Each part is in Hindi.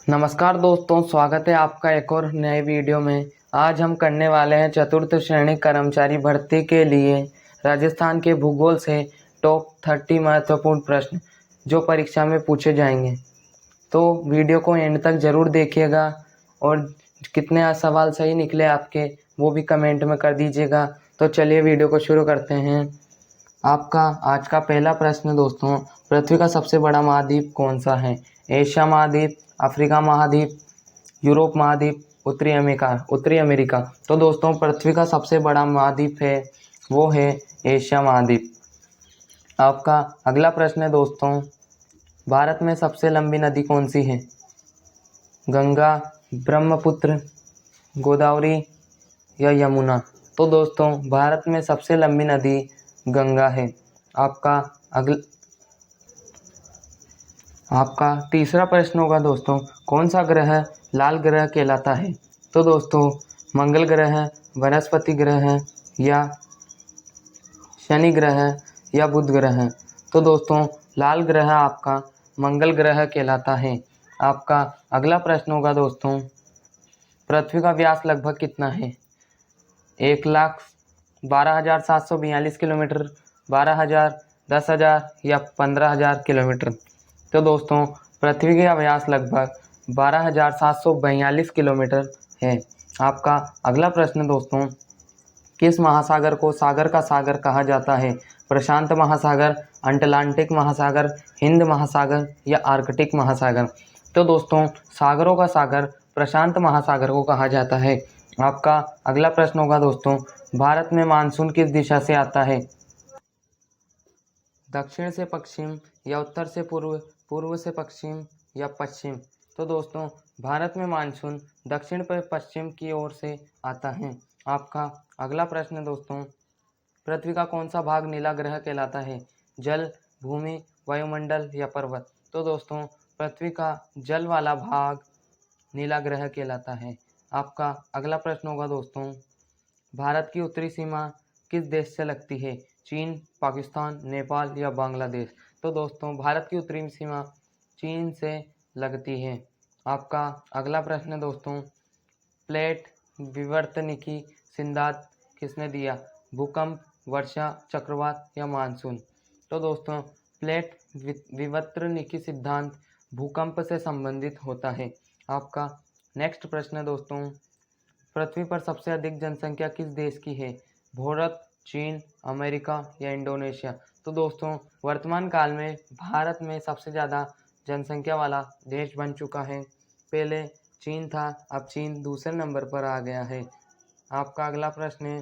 नमस्कार दोस्तों, स्वागत है आपका एक और नए वीडियो में। आज हम करने वाले हैं चतुर्थ श्रेणी कर्मचारी भर्ती के लिए राजस्थान के भूगोल से टॉप 30 महत्वपूर्ण प्रश्न जो परीक्षा में पूछे जाएंगे। तो वीडियो को एंड तक ज़रूर देखिएगा और कितने सवाल सही निकले आपके वो भी कमेंट में कर दीजिएगा। तो चलिए वीडियो को शुरू करते हैं। आपका आज का पहला प्रश्न दोस्तों, पृथ्वी का सबसे बड़ा महाद्वीप कौन सा है? एशिया महाद्वीप, अफ्रीका महाद्वीप, यूरोप महाद्वीप, उत्तरी अमेरिका। तो दोस्तों पृथ्वी का सबसे बड़ा महाद्वीप है वो है एशिया महाद्वीप। आपका अगला प्रश्न है दोस्तों, भारत में सबसे लंबी नदी कौन सी है? गंगा, ब्रह्मपुत्र, गोदावरी या यमुना। तो दोस्तों भारत में सबसे लंबी नदी गंगा है। आपका तीसरा प्रश्न होगा दोस्तों, कौन सा ग्रह लाल ग्रह कहलाता है? तो दोस्तों मंगल ग्रह, बृहस्पति ग्रह या शनि ग्रह या बुध ग्रह। तो दोस्तों लाल ग्रह आपका मंगल ग्रह कहलाता है। आपका अगला प्रश्न होगा दोस्तों, पृथ्वी का व्यास लगभग कितना है? 1,12,742 किलोमीटर, 12,000, 10,000 या 15,000 किलोमीटर। तो दोस्तों पृथ्वी का व्यास लगभग 12,742 किलोमीटर है। आपका अगला प्रश्न दोस्तों, किस महासागर को सागर का सागर कहा जाता है? प्रशांत महासागर, अटलांटिक महासागर, हिंद महासागर या आर्कटिक महासागर। तो दोस्तों सागरों का सागर प्रशांत महासागर को कहा जाता है। आपका अगला प्रश्न होगा दोस्तों, भारत में मानसून किस दिशा से आता है? दक्षिण से पश्चिम या उत्तर से पूर्व, पूर्व से पश्चिम या पश्चिम। तो दोस्तों भारत में मानसून दक्षिण पर पश्चिम की ओर से आता है। आपका अगला प्रश्न दोस्तों, पृथ्वी का कौन सा भाग नीला ग्रह कहलाता है? जल, भूमि, वायुमंडल या पर्वत। तो दोस्तों पृथ्वी का जल वाला भाग नीला ग्रह कहलाता है। आपका अगला प्रश्न होगा दोस्तों, भारत की उत्तरी सीमा किस देश से लगती है? चीन, पाकिस्तान, नेपाल या बांग्लादेश। तो दोस्तों भारत की उत्तरी सीमा चीन से लगती है। आपका अगला प्रश्न दोस्तों, प्लेट विवर्तनिकी सिद्धांत किसने दिया? भूकंप, वर्षा, चक्रवात या मानसून। तो दोस्तों प्लेट विवर्तनिकी सिद्धांत भूकंप से संबंधित होता है। आपका नेक्स्ट प्रश्न दोस्तों, पृथ्वी पर सबसे अधिक जनसंख्या किस देश की है? भारत, चीन, अमेरिका या इंडोनेशिया। तो दोस्तों वर्तमान काल में भारत में सबसे ज़्यादा जनसंख्या वाला देश बन चुका है। पहले चीन था, अब चीन दूसरे नंबर पर आ गया है। आपका अगला प्रश्न है,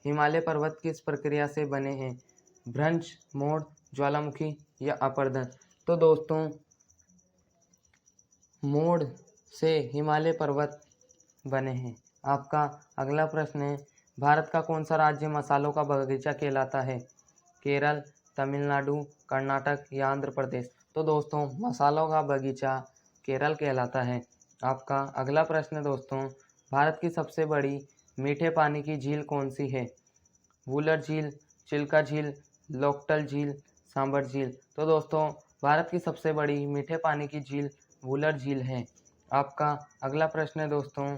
हिमालय पर्वत किस प्रक्रिया से बने हैं? भ्रंश, मोड़, ज्वालामुखी या अपर्दन। तो दोस्तों मोड़ से हिमालय पर्वत बने हैं। आपका अगला प्रश्न है, भारत का कौन सा राज्य मसालों का बगीचा कहलाता है? केरल, तमिलनाडु, कर्नाटक या आंध्र प्रदेश। तो दोस्तों मसालों का बगीचा केरल कहलाता है। आपका अगला प्रश्न दोस्तों, भारत की सबसे बड़ी मीठे पानी की झील कौन सी है? वुलर झील, चिल्का झील, लोकटल झील, सांबर झील। तो दोस्तों भारत की सबसे बड़ी मीठे पानी की झील वुलर झील है। आपका अगला प्रश्न है दोस्तों,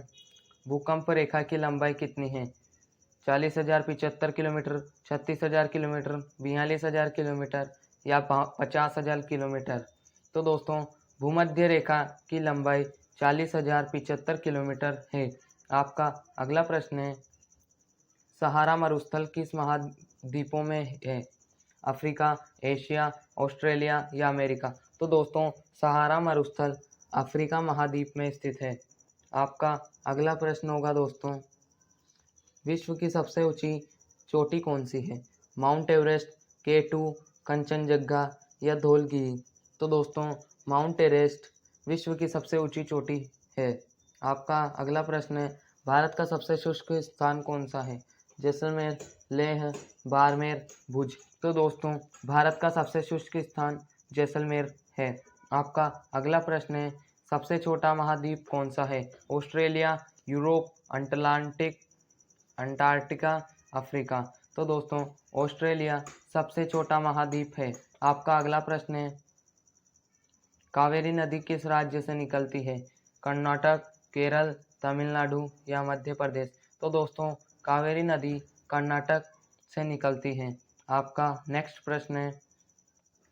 भूकंप रेखा की लंबाई कितनी है? 40,075 किलोमीटर, 36,000 किलोमीटर, 42,000 किलोमीटर या 50,000 किलोमीटर। तो दोस्तों भूमध्य रेखा की लंबाई 40,075 किलोमीटर है। आपका अगला प्रश्न है, सहारा मरुस्थल किस महाद्वीपों में है? अफ्रीका, एशिया, ऑस्ट्रेलिया या अमेरिका। तो दोस्तों सहारा मरुस्थल अफ्रीका महाद्वीप में स्थित है। आपका अगला प्रश्न होगा दोस्तों, विश्व की सबसे ऊंची चोटी कौन सी है? माउंट एवरेस्ट, K2, कंचनजंगा या धौलगिरी। तो दोस्तों माउंट एवरेस्ट विश्व की सबसे ऊंची चोटी है। आपका अगला प्रश्न है, भारत का सबसे शुष्क स्थान कौन सा है? जैसलमेर, लेह, बाड़मेर, भुज। तो दोस्तों भारत का सबसे शुष्क स्थान जैसलमेर है। आपका अगला प्रश्न है, सबसे छोटा महाद्वीप कौन सा है? Australia, Europe, Antarctica, Africa. तो दोस्तों ऑस्ट्रेलिया सबसे छोटा महाद्वीप है। आपका अगला प्रश्न है, कावेरी नदी किस राज्य से निकलती है? कर्नाटक, केरल, तमिलनाडु या मध्य प्रदेश। तो दोस्तों कावेरी नदी कर्नाटक से निकलती है। आपका नेक्स्ट प्रश्न है,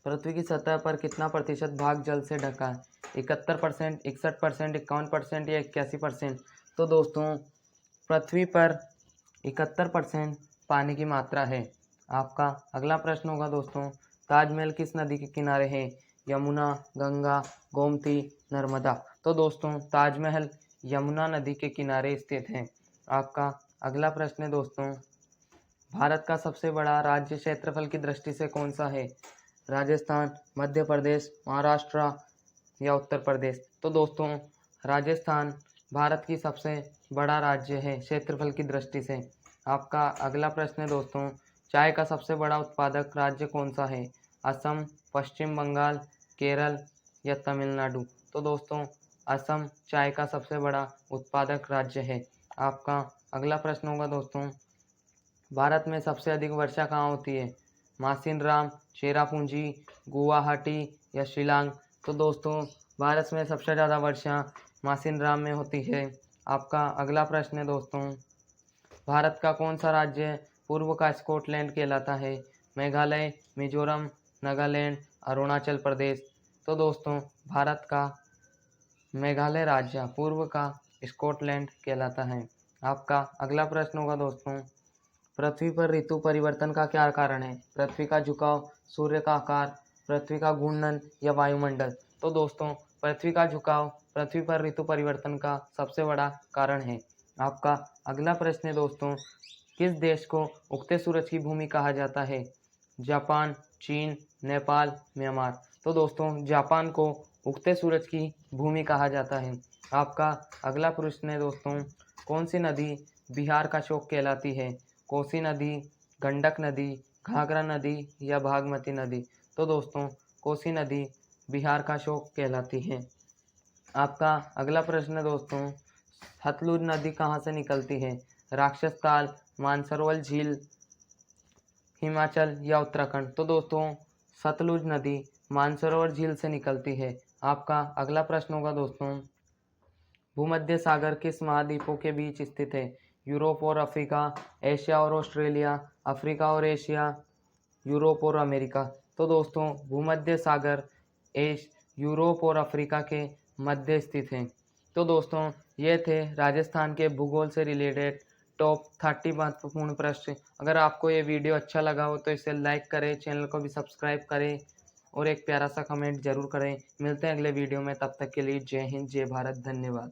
पृथ्वी की सतह पर कितना प्रतिशत भाग जल से ढका है? 71%, 61%, 51% या 81%? तो दोस्तों पृथ्वी पर 71% पानी की मात्रा है। आपका अगला प्रश्न होगा दोस्तों, ताजमहल किस नदी के किनारे है? यमुना, गंगा, गोमती, नर्मदा? तो दोस्तों ताजमहल यमुना नदी के किनारे स्थित है। आपका अगला प्रश्न है दोस्तों, भारत का सबसे बड़ा राज्य क्षेत्रफल की दृष्टि से कौन सा है? राजस्थान, मध्य प्रदेश, महाराष्ट्र या उत्तर प्रदेश? तो दोस्तों राजस्थान भारत की सबसे बड़ा राज्य है क्षेत्रफल की दृष्टि से। आपका अगला प्रश्न है दोस्तों, चाय का सबसे बड़ा उत्पादक राज्य कौन सा है? असम, पश्चिम बंगाल, केरल या तमिलनाडु? तो दोस्तों असम चाय का सबसे बड़ा उत्पादक राज्य है। आपका अगला प्रश्न होगा दोस्तों, भारत में सबसे अधिक वर्षा कहाँ होती है? मासिनराम, चेरापूंजी, गुवाहाटी या शिलांग? तो दोस्तों भारत में सबसे ज़्यादा वर्षा मासिनराम में होती है। आपका अगला प्रश्न है दोस्तों, भारत का कौन सा राज्य पूर्व का स्कॉटलैंड कहलाता है? मेघालय, मिजोरम, नागालैंड, अरुणाचल प्रदेश? तो दोस्तों भारत का मेघालय राज्य पूर्व का स्कॉटलैंड कहलाता है। आपका अगला प्रश्न होगा दोस्तों, पृथ्वी पर ऋतु परिवर्तन का क्या कारण है? पृथ्वी का झुकाव, सूर्य का आकार, पृथ्वी का घूर्णन या वायुमंडल? तो दोस्तों पृथ्वी का झुकाव पृथ्वी पर ऋतु परिवर्तन का सबसे बड़ा कारण है। आपका अगला प्रश्न है दोस्तों, किस देश को उगते सूरज की भूमि कहा जाता है? जापान, चीन, नेपाल, म्यांमार? तो दोस्तों जापान को उगते सूरज की भूमि कहा जाता है। आपका अगला प्रश्न है दोस्तों, कौन सी नदी बिहार का शोक कहलाती है? कोसी नदी, गंडक नदी, घाघरा नदी या बागमती नदी? तो दोस्तों कोसी नदी बिहार का शोक कहलाती है। आपका अगला प्रश्न है दोस्तों, सतलुज नदी कहाँ से निकलती है? राक्षस ताल, मानसरोवर झील, हिमाचल या उत्तराखंड? तो दोस्तों सतलुज नदी मानसरोवर झील से निकलती है। आपका अगला प्रश्न होगा दोस्तों, भूमध्य सागर किस महाद्वीपों के बीच स्थित है? यूरोप और अफ्रीका, एशिया और ऑस्ट्रेलिया, अफ्रीका और एशिया, यूरोप और अमेरिका? तो दोस्तों भूमध्य सागर यूरोप और अफ्रीका के मध्य स्थित है। तो दोस्तों ये थे राजस्थान के भूगोल से रिलेटेड टॉप 30 महत्वपूर्ण प्रश्न। अगर आपको ये वीडियो अच्छा लगा हो तो इसे लाइक करें, चैनल को भी सब्सक्राइब करें और एक प्यारा सा कमेंट जरूर करें। मिलते हैं अगले वीडियो में, तब तक के लिए जय हिंद, जय भारत, धन्यवाद।